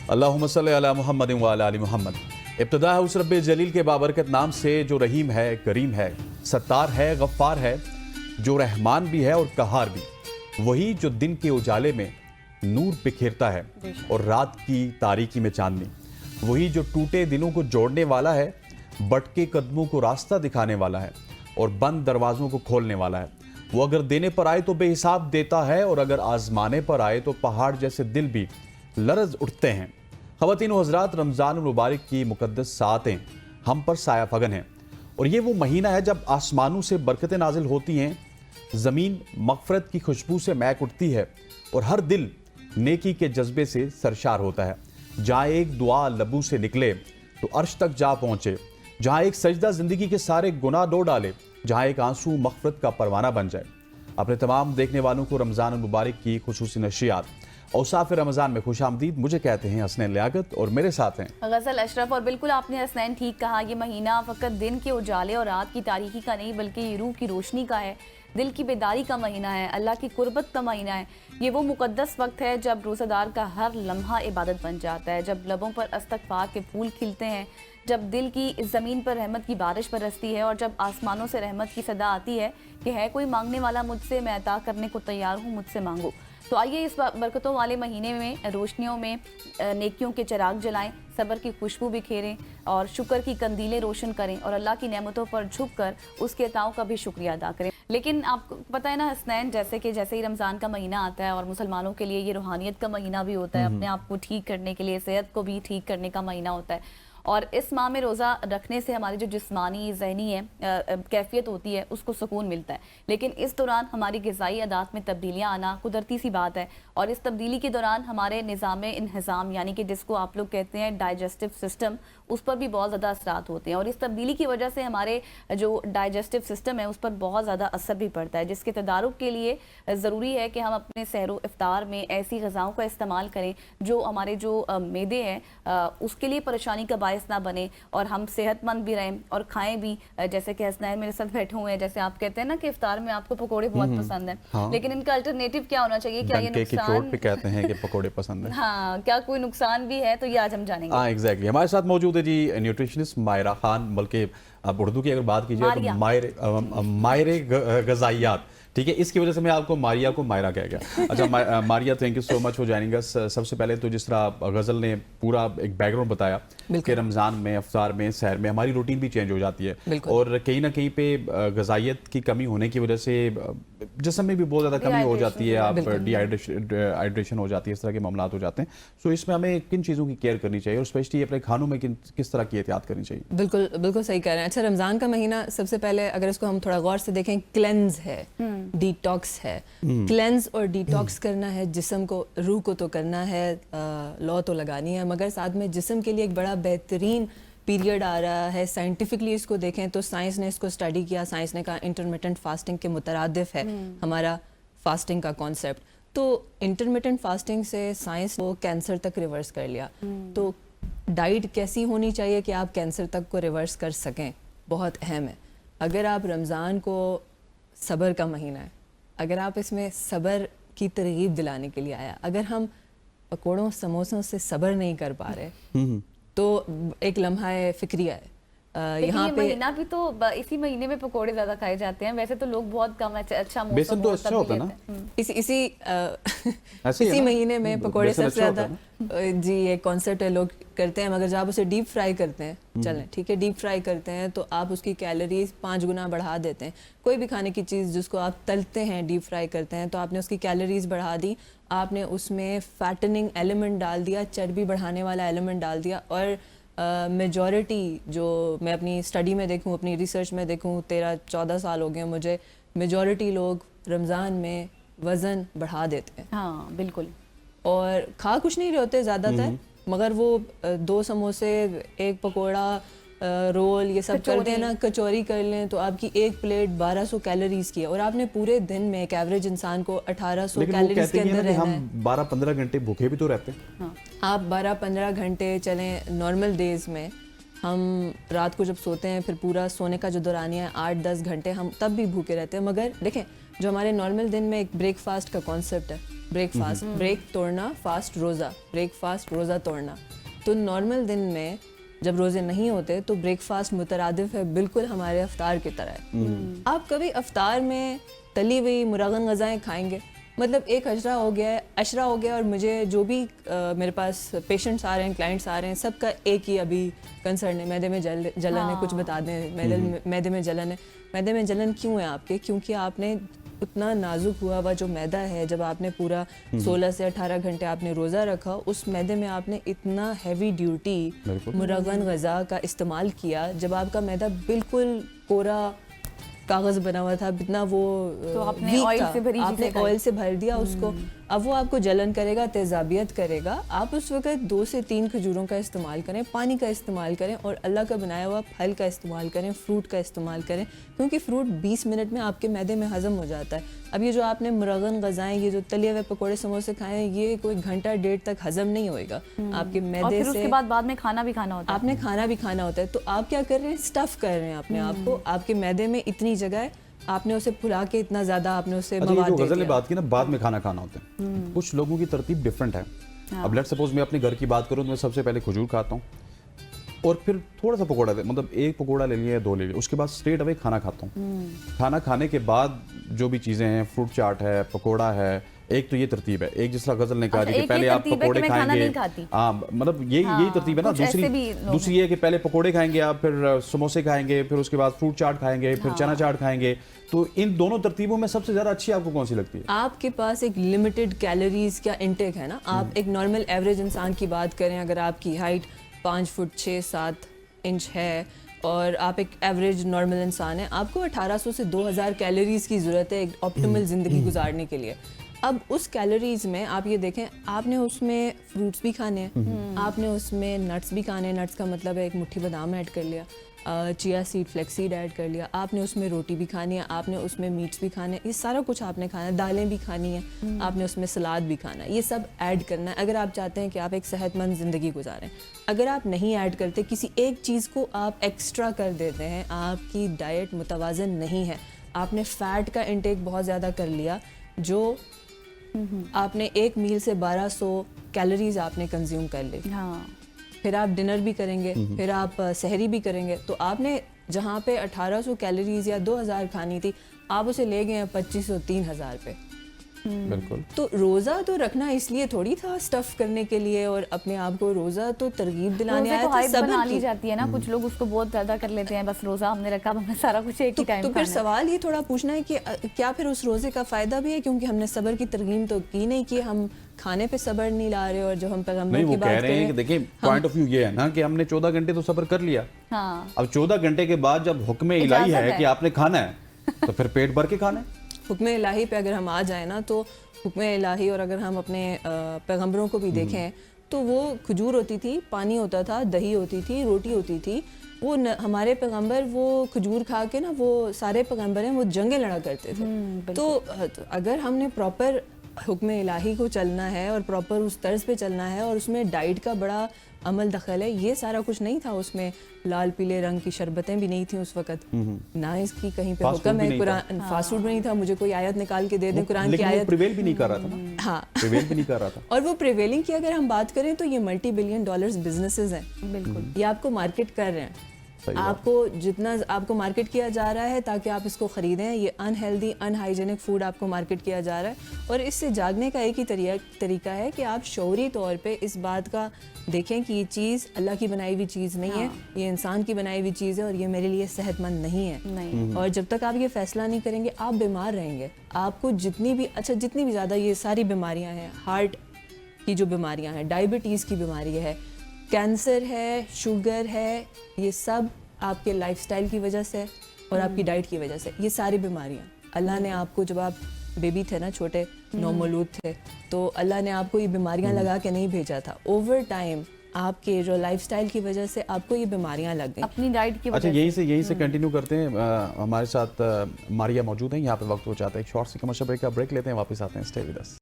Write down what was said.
اللہم صلی علی محمد و علی آل محمد۔ ابتدا ہے اس رب جلیل کے بابرکت نام سے جو رحیم ہے، کریم ہے، ستار ہے، غفار ہے، جو رحمان بھی ہے اور قہار بھی، وہی جو دن کے اجالے میں نور بکھیرتا ہے اور رات کی تاریکی میں چاندنی، وہی جو ٹوٹے دلوں کو جوڑنے والا ہے، بٹکے قدموں کو راستہ دکھانے والا ہے اور بند دروازوں کو کھولنے والا ہے۔ وہ اگر دینے پر آئے تو بے حساب دیتا ہے اور اگر آزمانے پر آئے تو پہاڑ جیسے دل بھی لرز اٹھتے ہیں۔ خواتین و حضرات، رمضان المبارک کی مقدس ساعتیں ہم پر سایہ فگن ہیں، اور یہ وہ مہینہ ہے جب آسمانوں سے برکتیں نازل ہوتی ہیں، زمین مغفرت کی خوشبو سے مہک اٹھتی ہے اور ہر دل نیکی کے جذبے سے سرشار ہوتا ہے۔ جہاں ایک دعا لبوں سے نکلے تو عرش تک جا پہنچے، جہاں ایک سجدہ زندگی کے سارے گناہ دھو ڈالے، جہاں ایک آنسو مغفرت کا پروانہ بن جائے۔ اپنے تمام دیکھنے والوں کو رمضان المبارک کی خصوصی نشریات اوصاف رمضان میں خوش آمدید۔ مجھے کہتے ہیں حسنین لیاقت اور میرے ساتھ ہیں غزل اشرف۔ اور بالکل آپ نے حسنین ٹھیک کہا، یہ مہینہ فقط دن کے اجالے اور رات کی تاریکی کا نہیں بلکہ یہ روح کی روشنی کا ہے، دل کی بیداری کا مہینہ ہے، اللہ کی قربت کا مہینہ ہے۔ یہ وہ مقدس وقت ہے جب روزہ دار کا ہر لمحہ عبادت بن جاتا ہے، جب لبوں پر استغفار کے پھول کھلتے ہیں، جب دل کی زمین پر رحمت کی بارش برستی ہے اور جب آسمانوں سے رحمت کی صدا آتی ہے کہ ہے کوئی مانگنے والا مجھ سے، میں عطا کرنے کو تیار ہوں، مجھ سے مانگو۔ تو آئیے اس برکتوں والے مہینے میں روشنیوں میں نیکیوں کے چراغ جلائیں، صبر کی خوشبو بکھیریں اور شکر کی قندیلیں روشن کریں اور اللہ کی نعمتوں پر جھک کر اس کے عطاؤں کا بھی شکریہ ادا کریں۔ لیکن آپ کو پتہ ہے نا حسنین، جیسے ہی رمضان کا مہینہ آتا ہے اور مسلمانوں کے لیے یہ روحانیت کا مہینہ بھی ہوتا ہے، اپنے آپ کو ٹھیک کرنے کے لیے، صحت کو بھی ٹھیک کرنے کا مہینہ ہوتا ہے، اور اس ماہ میں روزہ رکھنے سے ہماری جو جسمانی ذہنی ہے کیفیت ہوتی ہے اس کو سکون ملتا ہے، لیکن اس دوران ہماری غذائی عادات میں تبدیلیاں آنا قدرتی سی بات ہے، اور اس تبدیلی کے دوران ہمارے نظام انہضام یعنی کہ جس کو آپ لوگ کہتے ہیں ڈائجسٹو سسٹم، اس پر بھی بہت زیادہ اثرات ہوتے ہیں، اور اس تبدیلی کی وجہ سے ہمارے جو ڈائجسٹو سسٹم ہے اس پر بہت زیادہ اثر بھی پڑتا ہے، جس کے تدارک کے لیے ضروری ہے کہ ہم اپنے سحر و افطار میں ایسی غذاؤں کا استعمال کریں جو ہمارے جو معدے ہیں اس کے لیے پریشانی کا باعث نہ بنے اور ہم صحت مند بھی رہیں اور کھائیں بھی، جیسے کہ حسنین میرے ساتھ بیٹھے ہوئے ہیں، جیسے آپ کہتے ہیں نا کہ افطار میں آپ کو پکوڑے بہت پسند ہیں، لیکن ان کا الٹرنیٹیو کیا ہونا چاہیے؟ کیا یہ نقصان پہ کہتے ہیں کہ پکوڑے پسند ہیں؟ ہاں، کیا کوئی نقصان بھی ہے؟ تو یہ آج ہم جانیں گے۔ ہاں ایگزیکٹلی، ہمارے ساتھ موجود ہے جی نیوٹریشنسٹ مائرہ خان، بلکہ اب اردو کی اگر بات کیجیے تو ماہر غذائیات، ٹھیک ہے، اس کی وجہ سے میں آپ کو ماریا کو مائرہ کہہ گیا۔ اچھا Maria, thank you so much for joining us. سب سے پہلے تو جس طرح غزل نے پورا ایک بیک گراؤنڈ بتایا کہ رمضان میں، افطار میں، سحر میں ہماری روٹین بھی چینج ہو جاتی ہے، اور کہیں نہ کہیں پہ غذائیت کی کمی ہونے کی وجہ سے جسم میں بھی بہت زیادہ کمی ہو جاتی ہے، آپ ڈی ہائیڈریشن ہو جاتی ہے، اس طرح کے معاملات ہو جاتے ہیں۔ سو اس میں ہمیں کن چیزوں کی کیئر کرنی چاہیے اور اسپیشلی اپنے کھانوں میں کس طرح کی احتیاط کرنی چاہیے؟ بالکل بالکل صحیح کہہ رہے ہیں۔ اچھا، رمضان کا مہینہ سب سے پہلے اگر اس کو ہم تھوڑا غور سے دیکھیں، کلینز ہے، ڈیٹاکس ہے۔ کلینز اور ڈیٹاکس کرنا ہے جسم کو، روح کو تو کرنا ہے، لو تو لگانی ہے، مگر ساتھ میں جسم کے لیے ایک بڑا بہترین پیریڈ آ رہا ہے۔ سائنٹیفکلی اس کو دیکھیں تو سائنس نے اس کو اسٹڈی کیا، سائنس نے کہا انٹرمیٹنٹ فاسٹنگ کے مترادف ہے ہمارا فاسٹنگ کا کانسیپٹ۔ تو انٹرمیٹنٹ فاسٹنگ سے سائنس کو کینسر تک ریورس کر لیا۔ تو ڈائٹ کیسی ہونی چاہیے کہ آپ کینسر تک کو ریورس کر سکیں، بہت اہم ہے۔ اگر آپ رمضان کو صبر کا مہینہ ہے، اگر آپ اس میں صبر کی ترغیب دلانے کے لیے آیا، اگر ہم پکوڑوں سموسوں سے صبر نہیں کر پا رہے تو ایک لمحہ فکریہ ہے یہاں پہ۔ مہینہ بھی تو اسی مہینے میں پکوڑے زیادہ کھائے جاتے ہیں، ویسے تو لوگ بہت کم اچھا موسم تو اچھا ہوتا ہے نا اسی مہینے میں پکوڑے سب سے زیادہ جی ایک کانسیپٹ ہے، لوگ کرتے ہیں، مگر جب آپ اسے ڈیپ فرائی کرتے ہیں، چلیں ٹھیک ہے ڈیپ فرائی کرتے ہیں تو آپ اس کی کیلوریز 5 گنا بڑھا دیتے ہیں۔ کوئی بھی کھانے کی چیز جس کو آپ تلتے ہیں، ڈیپ فرائی کرتے ہیں، تو آپ نے اس کی کیلوریز بڑھا دی، آپ نے اس میں فیٹننگ ایلیمنٹ ڈال دیا، چربی بڑھانے والا ایلیمنٹ ڈال دیا، اور میجورٹی جو میں اپنی اسٹڈی میں دیکھوں، اپنی ریسرچ میں دیکھوں، 13-14 سال ہو گئے مجھے، میجورٹی لوگ رمضان میں وزن بڑھا دیتے ہیں۔ ہاں بالکل، اور کھا کچھ نہیں رہے ہوتے زیادہ تر، مگر وہ 2 سموسے، 1 پکوڑا، رول، یہ سب کر دیں نا، کچوری کر لیں تو آپ کی ایک پلیٹ 1200 کیلوریز کی ہے، اور آپ نے پورے دن میں ایک ایوریج انسان کو 1800 کیلوریز کے اندر رہنا ہے۔ ہم 12-15 گھنٹے بھوکے بھی تو رہتے ہیں۔ آپ 12-15 گھنٹے چلیں، نارمل ڈیز میں ہم رات کو جب سوتے ہیں پھر پورا سونے کا جو دورانیہ ہے 8-10 گھنٹے ہم تب بھی بھوکے رہتے ہیں. مگر دیکھیں جو ہمارے نارمل دن میں ایک بریک فاسٹ کا کانسیپٹ ہے, بریک فاسٹ, بریک توڑنا, فاسٹ روزہ, بریک فاسٹ روزہ توڑنا. تو نارمل دن میں جب روزے نہیں ہوتے تو بریک فاسٹ مترادف ہے بالکل ہمارے افطار کی طرح ہے. آپ کبھی افطار میں تلی ہوئی مرغن غذائیں کھائیں گے؟ مطلب ایک عشرہ ہو گیا اور مجھے جو بھی میرے پاس پیشنٹس آ رہے ہیں, کلائنٹس آ رہے ہیں, سب کا ایک ہی ابھی کنسرن ہے, معدے میں جلن ہے. کچھ بتا دیں معدے میں جلن ہے. معدے میں جلن کیوں ہے آپ کے؟ کیونکہ آپ نے اتنا نازک ہوا ہوا جو میدا ہے, جب آپ نے پورا 16 سے 18 گھنٹے آپ نے روزہ رکھا, اس میدے میں آپ نے اتنا ہیوی ڈیوٹی مرغن غذا کا استعمال کیا, جب آپ کا میدا بالکل کورا کاغذ بنا ہوا تھا, اتنا وہ آپ نے آئل سے بھر دیا اس کو. اب وہ آپ کو جلن کرے گا, تیزابیت کرے گا. آپ اس وقت 2 سے 3 کھجوروں کا استعمال کریں, پانی کا استعمال کریں, اور اللہ کا بنایا ہوا پھل کا استعمال کریں, فروٹ کا استعمال کریں, کیونکہ فروٹ 20 منٹ میں آپ کے معدے میں ہضم ہو جاتا ہے. اب یہ جو آپ نے مرغن غذائیں, یہ جو تلے ہوئے پکوڑے سموسے کھائے ہیں, یہ کوئی گھنٹہ 1.5 تک ہضم نہیں ہوئے گا آپ کے معدے سے. اس کے بعد میں کھانا بھی کھانا ہوتا ہے, آپ نے کھانا بھی کھانا ہوتا ہے. تو آپ کیا کر رہے ہیں؟ اسٹف کر رہے ہیں اپنے آپ کو. آپ کے معدے میں اتنی جگہ ہے, آپ نے اسے پھلا کے اتنا زیادہ آپ نے اسے مواد دے دیا. غزل نے بات کی نا, بعد میں کھانا کھانا ہوتا ہے. کچھ لوگوں کی ترتیب ڈفرینٹ ہے. اب لیٹ سپوز میں اپنے گھر کی بات کروں تو میں سب سے پہلے کھجور کھاتا ہوں, اور پھر تھوڑا سا پکوڑا مطلب ایک پکوڑا لے لیا یا 2 لے لیا, اس کے بعد اسٹریٹ اوے کھانا کھاتا ہوں. کھانا کھانے کے بعد جو بھی چیزیں ہیں, فروٹ چاٹ ہے, پکوڑا ہے, ایک تو یہ ترتیب ہے. ایک جس طرح غزل نے کہا کہ پہلے آپ پکوڑے کھائیں گے, ہاں مطلب یہی ترتیب ہے نا. دوسری یہ کہ پہلے پکوڑے کھائیں گے آپ, پھر سموسے کھائیں گے, پھر اس کے بعد فروٹ چاٹ کھائیں گے, پھر چنا چاٹ کھائیں گے. تو ان دونوں ترتیبوں میں سب سے زیادہ اچھی آپ کو کون سی لگتی ہے؟ آپ کے پاس ایک لمیٹڈ کیلوریز کا انٹیک ہے نا. آپ ایک نارمل ایوریج انسان کی بات کریں, اگر آپ کی ہائٹ 5 فٹ 6-7 انچ ہے اور آپ ایک ایوریج نارمل انسان ہیں, آپ کو 1800 سے 2000 کیلوریز کی ضرورت ہے ایک آپٹیمل زندگی گزارنے کے لیے. اب اس کیلوریز میں آپ یہ دیکھیں, آپ نے اس میں فروٹس بھی کھانے ہیں, آپ نے اس میں نٹس بھی کھانے ہیں. نٹس کا مطلب ہے ایک مٹھی بادام ایڈ کر لیا, چیا سیڈ, فلیکس سیڈ ایڈ کر لیا. آپ نے اس میں روٹی بھی کھانی ہے, آپ نے اس میں میٹس بھی کھانے ہیں, یہ سارا کچھ آپ نے کھانا ہے. دالیں بھی کھانی ہیں, آپ نے اس میں سلاد بھی کھانا ہے. یہ سب ایڈ کرنا ہے اگر آپ چاہتے ہیں کہ آپ ایک صحت مند زندگی گزاریں. اگر آپ نہیں ایڈ کرتے, کسی ایک چیز کو آپ ایکسٹرا کر دیتے ہیں, آپ کی ڈائٹ متوازن نہیں ہے. آپ نے فیٹ کا انٹیک بہت زیادہ کر لیا, جو آپ نے ایک میل سے 1200 کیلوریز آپ نے کنزیوم کر لی. پھر آپ ڈنر بھی کریں گے, پھر آپ سحری بھی کریں گے, تو آپ نے جہاں پہ 1800 کیلوریز یا 2000 کھانی تھی, آپ اسے لے گئے ہیں 2500-3000 پہ. بالکل. تو روزہ تو رکھنا اس لیے تھوڑی تھا اسٹف کرنے کے لیے, اور اپنے آپ کو روزہ تو ترغیب دلانے آیا تھا. صبر بنا لی جاتی ہے نا, کچھ لوگ اس کو بہت زیادہ کر لیتے ہیں, بس روزہ ہم نے رکھا, ہم نے سارا کچھ ایک ہی ٹائم تو پھر سوال یہ تھوڑا پوچھنا ہے کہ کیا پھر اس روزے کا فائدہ بھی ہے, کیونکہ ہم نے صبر کی ترغیب تو کی نہیں, کہ ہم کھانے پہ صبر نہیں لا رہے. اور جو ہم پیغمبر کی بات کر رہے ہیں, دیکھیں پوائنٹ آف ویو یہ ہے نا کہ ہم نے 14 گھنٹے تو صبر کر لیا. اب 14 گھنٹے کے بعد جب حکم الہی ہے کہ آپ نے کھانا ہے, تو پھر پیٹ بھر کے کھانا ہے. حکم الہی پہ اگر ہم آ جائیں نا, تو حکم الہی, اور اگر ہم اپنے پیغمبروں کو بھی دیکھیں تو وہ کھجور ہوتی تھی, پانی ہوتا تھا, دہی ہوتی تھی, روٹی ہوتی تھی. وہ ہمارے پیغمبر وہ کھجور کھا کے نا, وہ سارے پیغمبر ہیں وہ جنگیں لڑا کرتے تھے. تو اگر ہم نے پراپر حکم الہی کو چلنا ہے اور پراپر اس طرز پہ چلنا ہے, اور اس میں ڈائٹ کا بڑا عمل دخل ہے. یہ سارا کچھ نہیں تھا اس میں, لال پیلے رنگ کی شربتیں بھی نہیں تھیں اس وقت, نہ اس کی کہیں پہ حکم ہے. قرآن فاسٹ فوڈ نہیں تھا, مجھے کوئی آیت نکال کے دے دیں قرآن کی آیت. پریویل بھی نہیں کر رہا تھا. ہاں, پریویل بھی نہیں کر رہا تھا. اور وہ پریویلنگ کی اگر ہم بات کریں تو یہ ملٹی بلین ڈالرز بزنسز ہیں. بالکل, یہ آپ کو مارکیٹ کر رہے ہیں. آپ کو جتنا آپ کو مارکیٹ کیا جا رہا ہے تاکہ آپ اس کو خریدیں, یہ انہیلدی ان ہائیجینک فوڈ آپ کو مارکیٹ کیا جا رہا ہے. اور اس سے جاگنے کا ایک ہی طریقہ ہے کہ آپ شعوری طور پہ اس بات کا دیکھیں کہ یہ چیز اللہ کی بنائی ہوئی چیز نہیں ہے, یہ انسان کی بنائی ہوئی چیز ہے, اور یہ میرے لیے صحت مند نہیں ہے. اور جب تک آپ یہ فیصلہ نہیں کریں گے, آپ بیمار رہیں گے. آپ کو جتنی بھی زیادہ یہ ساری بیماریاں ہیں, ہارٹ کی جو بیماریاں ہیں, ڈائبٹیز کی بیماری ہے, کینسر ہے, شوگر ہے, یہ سب آپ کے لائف سٹائل کی وجہ سے اور آپ کی ڈائٹ کی وجہ سے. یہ ساری بیماریاں اللہ نے آپ کو, جب آپ بیبی تھے نا, چھوٹے نومولود تھے, تو اللہ نے آپ کو یہ بیماریاں لگا کے نہیں بھیجا تھا. اوور ٹائم آپ کے جو لائف سٹائل کی وجہ سے آپ کو یہ بیماریاں لگ گئیں, اپنی ڈائٹ کی وجہ سے. اچھا, یہیں سے کنٹینیو کرتے ہیں. ہمارے ساتھ ماریا موجود ہیں یہاں پہ. وقت ہو جاتا ہے ایک شارٹ سی کمرشل بریک کا, بریک لیتے ہیں, واپس آتے ہیں. Stay with us.